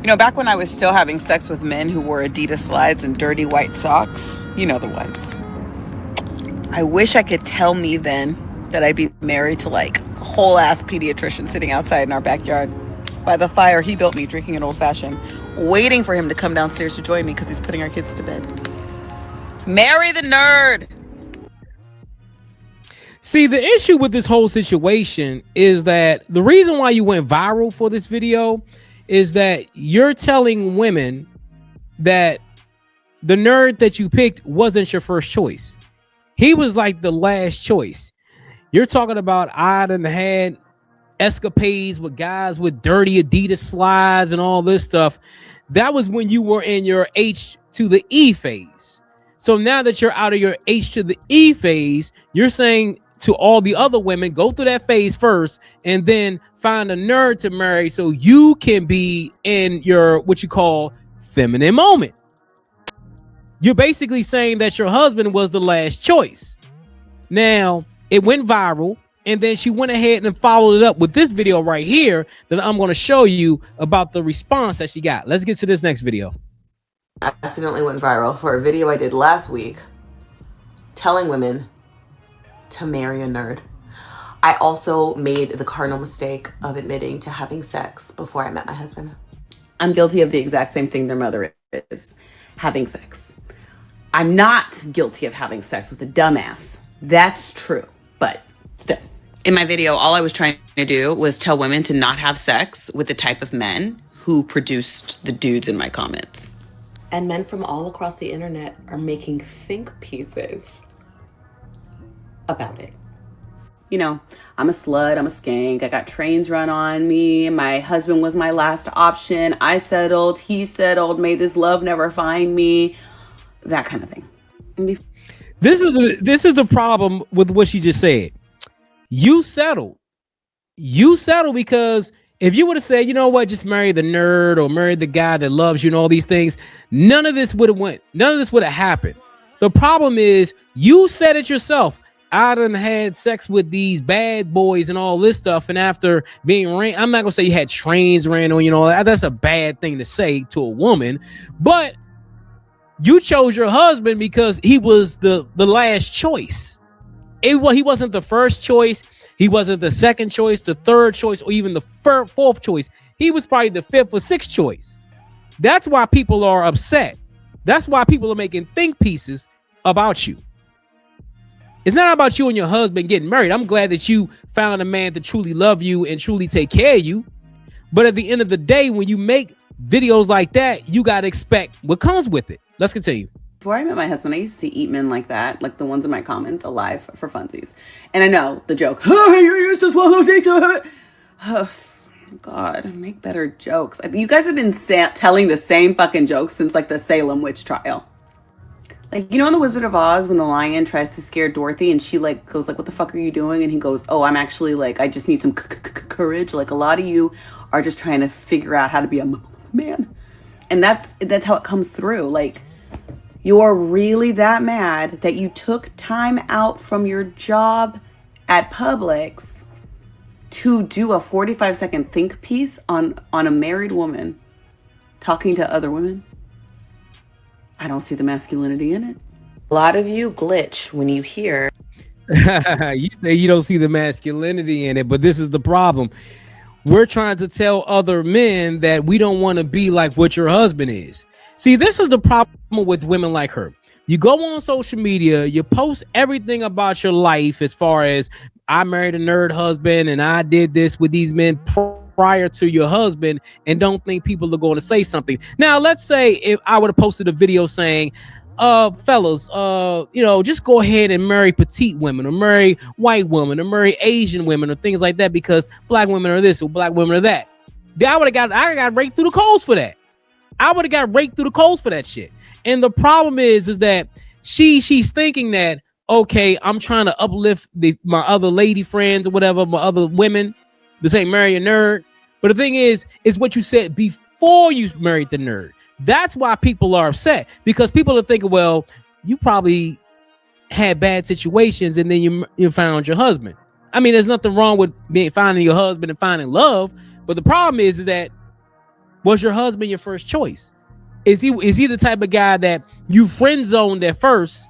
Back when I was still having sex with men who wore Adidas slides and dirty white socks, you know the ones. I wish I could tell me then that I'd be married to like a whole ass pediatrician sitting outside in our backyard by the fire he built me, drinking an old fashioned, waiting for him to come downstairs to join me because he's putting our kids to bed. Marry the nerd. See, the issue with this whole situation is that the reason why you went viral for this video is that you're telling women that the nerd that you picked wasn't your first choice. He was like the last choice. You're talking about I done had escapades with guys with dirty Adidas slides and all this stuff. That was when you were in your H to the E phase. So now that you're out of your H to the E phase, you're saying to all the other women, go through that phase first and then find a nerd to marry so you can be in your what you call feminine moment. You're basically saying that your husband was the last choice. Now, it went viral, and then she went ahead and followed it up with this video right here that I'm going to show you about the response that she got. Let's get to this next video. I accidentally went viral for a video I did last week telling women to marry a nerd. I also made the cardinal mistake of admitting to having sex before I met my husband. I'm guilty of the exact same thing their mother is, having sex. I'm not guilty of having sex with a dumbass. That's true, but still. In my video, all I was trying to do was tell women to not have sex with the type of men who produced the dudes in my comments. And men from all across the internet are making think pieces about it. You know, I'm a slut, I'm a skank, I got trains run on me, my husband was my last option, I settled, he settled, may this love never find me, that kind of thing. This is the problem with what she just said. You settled because if you would have said, you know what, just marry the nerd or marry the guy that loves you and all these things, none of this would have happened. The problem is you said it yourself. I done had sex with these bad boys and all this stuff. And after being I'm not gonna say you had trains ran on you and all that. That's a bad thing to say to a woman, but you chose your husband because he was the last choice. He wasn't the first choice. He wasn't the second choice, the third choice, or even the fourth choice. He was probably the fifth or sixth choice. That's why people are upset. That's why people are making think pieces about you. It's not about you and your husband getting married. I'm glad that you found a man to truly love you and truly take care of you. But at the end of the day, when you make videos like that, you got to expect what comes with it. Let's continue. Before I met my husband, I used to eat men like that, like the ones in my comments, alive for funsies. And I know the joke, oh, you used to swallow dick. Oh, God, make better jokes. You guys have been telling the same fucking jokes since like the Salem witch trial. Like, you know in The Wizard of Oz when the lion tries to scare Dorothy and she like goes like, what the fuck are you doing? And he goes, oh, I'm actually like, I just need some courage. Like a lot of you are just trying to figure out how to be a man. And that's how it comes through. Like, you're really that mad that you took time out from your job at Publix to do a 45-second think piece on a married woman talking to other women? I don't see the masculinity in it. A lot of you glitch when you hear. You say you don't see the masculinity in it, but this is the problem. We're trying to tell other men that we don't want to be like what your husband is. See, this is the problem with women like her. You go on social media, you post everything about your life as far as I married a nerd husband and I did this with these men prior to your husband, and don't think people are going to say something. Now, let's say if I would have posted a video saying, fellas, just go ahead and marry petite women or marry white women or marry Asian women or things like that because black women are this or black women are that. I got raked through the coals for that. I would have got raked through the coals for that shit. And the problem is that she's thinking that, okay, I'm trying to uplift my other lady friends or whatever, my other women. This ain't marry a nerd. But the thing is what you said before you married the nerd. That's why people are upset, because people are thinking, well, you probably had bad situations and then you found your husband. I mean, there's nothing wrong with finding your husband and finding love. But the problem is that Was your husband your first choice? Is he the type of guy that you friend zoned at first,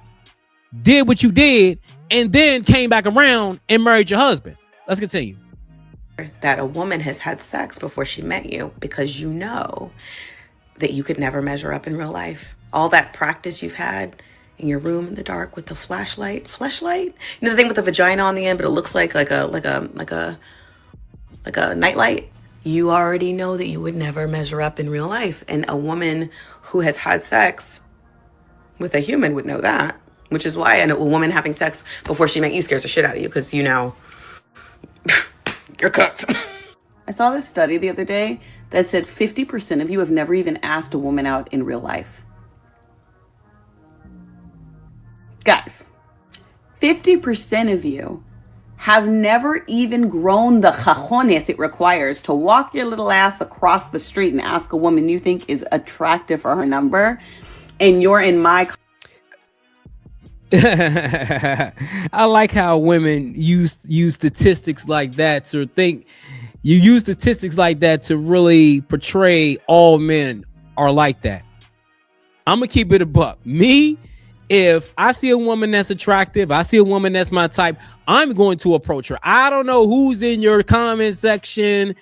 did what you did, and then came back around and married your husband? Let's continue. That a woman has had sex before she met you because you know that you could never measure up in real life. All that practice you've had in your room in the dark with the flashlight, the thing with the vagina on the end, but it looks like a nightlight. You already know that you would never measure up in real life. And a woman who has had sex with a human would know that, which is why a woman having sex before she met you scares the shit out of you because you know you're cooked. I saw this study the other day that said 50% of you have never even asked a woman out in real life. Guys, 50% of you have never even grown the cajones it requires to walk your little ass across the street and ask a woman you think is attractive for her number, and you're in my... I like how women use statistics like that to think. You use statistics like that to really portray all men are like that. I'm gonna keep it a buck. Me, if I see a woman that's attractive, I see a woman that's my type, I'm going to approach her. I don't know who's in your comment section.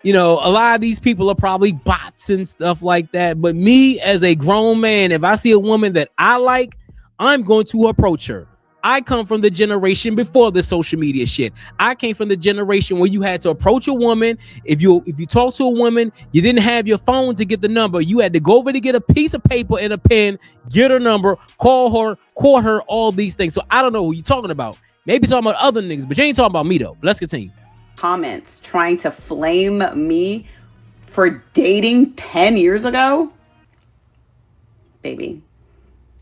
You know, a lot of these people are probably bots and stuff like that. But me as a grown man, if I see a woman that I like, I'm going to approach her. I come from the generation before the social media shit. I came from the generation where you had to approach a woman. If you talk to a woman, you didn't have your phone to get the number. You had to go over to get a piece of paper and a pen, get her number, call her, all these things. So I don't know who you're talking about. Maybe talking about other niggas, but you ain't talking about me though. But let's continue. Comments trying to flame me for dating 10 years ago. Baby,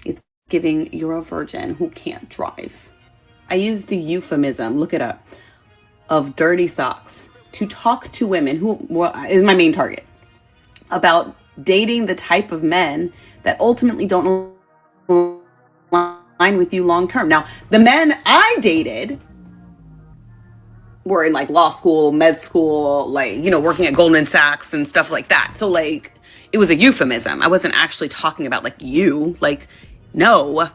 it's giving you're a virgin who can't drive. I use the euphemism, look it up, of dirty socks to talk to women who is my main target about dating the type of men that ultimately don't align with you long term. Now, the men I dated were in like law school, med school, like, you know, working at Goldman Sachs and stuff like that. So like, it was a euphemism. I wasn't actually talking about like you, like, no.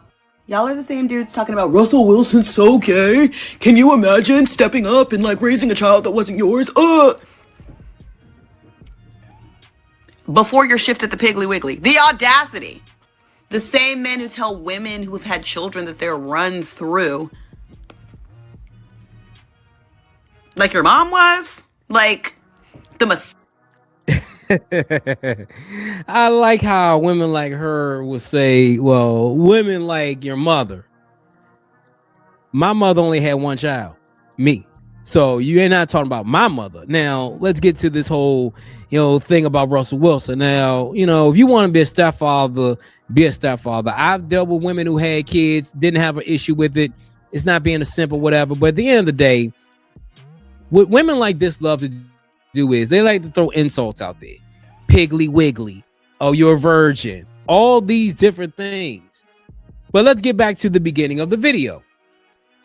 Y'all are the same dudes talking about Russell Wilson's so gay. Can you imagine stepping up and like raising a child that wasn't yours? Before your shift at the Piggly Wiggly, the audacity. The same men who tell women who have had children that they're run through. Like your mom was? Like the I like how women like her will say, well, women like your mother. My mother only had one child, me. So you ain't not talking about my mother. Now, let's get to this whole, thing about Russell Wilson. Now, if you want to be a stepfather, be a stepfather. I've dealt with women who had kids, didn't have an issue with it. It's not being a simple whatever. But at the end of the day, what women like this love to do is they like to throw insults out there. Piggly Wiggly. Oh, you're a virgin. All these different things. But let's get back to the beginning of the video.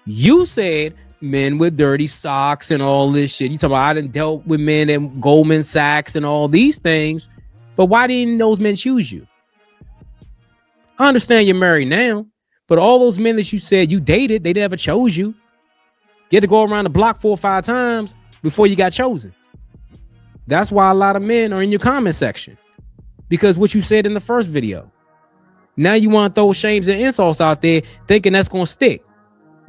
You said men with dirty socks and all this shit. You talking about I done dealt with men at Goldman Sachs and all these things. But why didn't those men choose you? I understand you're married now. But all those men that you said you dated, they never chose you. You had to go around the block 4 or 5 times before you got chosen. That's why a lot of men are in your comment section. Because what you said in the first video. Now you want to throw shames and insults out there thinking that's going to stick.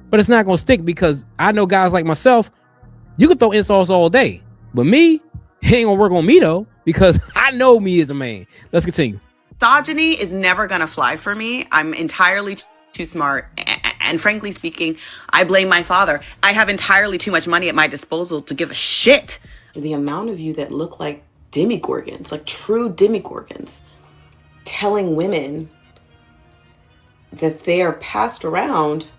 But it's not going to stick because I know guys like myself, you can throw insults all day. But me, it ain't going to work on me though. Because I know me as a man. Let's continue. Misogyny is never going to fly for me. I'm entirely too smart. And frankly speaking, I blame my father. I have entirely too much money at my disposal to give a shit. The amount of you that look like demigorgons, like true demigorgons, telling women that they are passed around.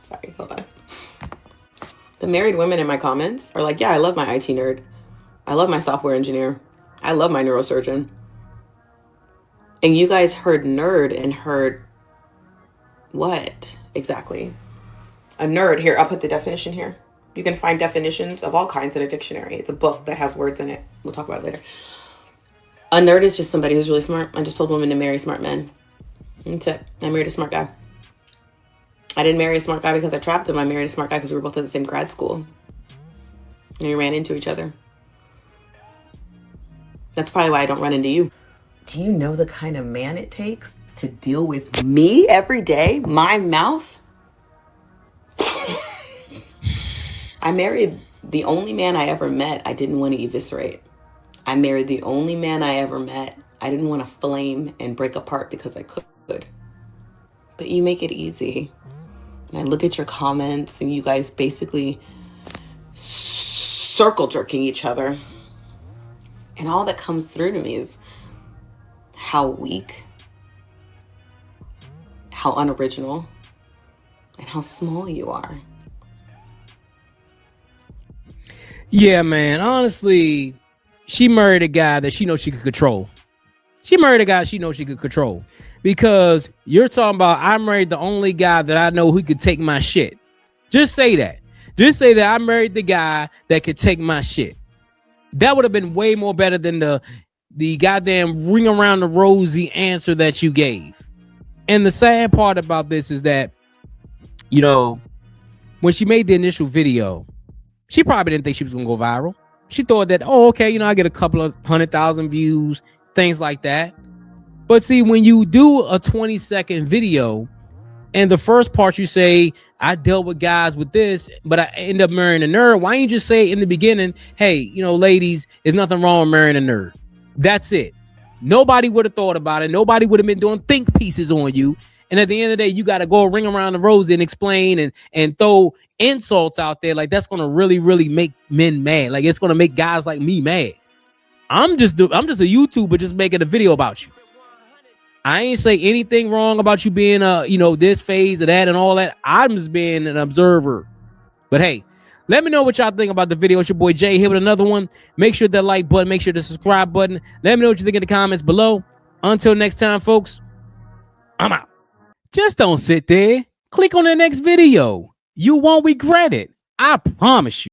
Sorry, hold on. The married women in my comments are like, yeah, I love my IT nerd. I love my software engineer. I love my neurosurgeon. And you guys heard nerd and heard what exactly? A nerd, here, I'll put the definition here. You can find definitions of all kinds in a dictionary. It's a book that has words in it. We'll talk about it later. A nerd is just somebody who's really smart. I just told women to marry smart men. That's it. I married a smart guy. I didn't marry a smart guy because I trapped him. I married a smart guy because we were both at the same grad school. And we ran into each other. That's probably why I don't run into you. Do you know the kind of man it takes to deal with me every day? My mouth? I married the only man I ever met I didn't want to eviscerate. I married the only man I ever met I didn't want to flame and break apart because I could. But you make it easy. And I look at your comments and you guys basically circle jerking each other. And all that comes through to me is how weak, how unoriginal, and how small you are. Yeah, man. Honestly, she married a guy that she knows she could control. She married a guy she knows she could control. Because you're talking about, I married the only guy that I know who could take my shit. Just say that. Just say that I married the guy that could take my shit. That would have been way more better than the goddamn ring around the rosy answer that you gave. And the sad part about this is that, you know, when she made the initial video, she probably didn't think she was going to go viral. She thought that, oh, okay, you know, I get a couple of 100,000 views, things like that. But see, when you do a 20-second video and the first part you say, I dealt with guys with this, but I end up marrying a nerd. Why don't you just say in the beginning, hey, you know, ladies, there's nothing wrong with marrying a nerd. That's it. Nobody would have thought about it. Nobody would have been doing think pieces on you. And at the end of the day, you got to go ring around the rosy and explain and throw insults out there. Like, that's going to really, really make men mad. Like, it's going to make guys like me mad. I'm just a YouTuber just making a video about you. I ain't say anything wrong about you being this phase or that and all that. I'm just being an observer. But hey, let me know what y'all think about the video. It's your boy Jay here with another one. Make sure that like button, make sure the subscribe button. Let me know what you think in the comments below. Until next time, folks, I'm out. Just don't sit there. Click on the next video. You won't regret it. I promise you.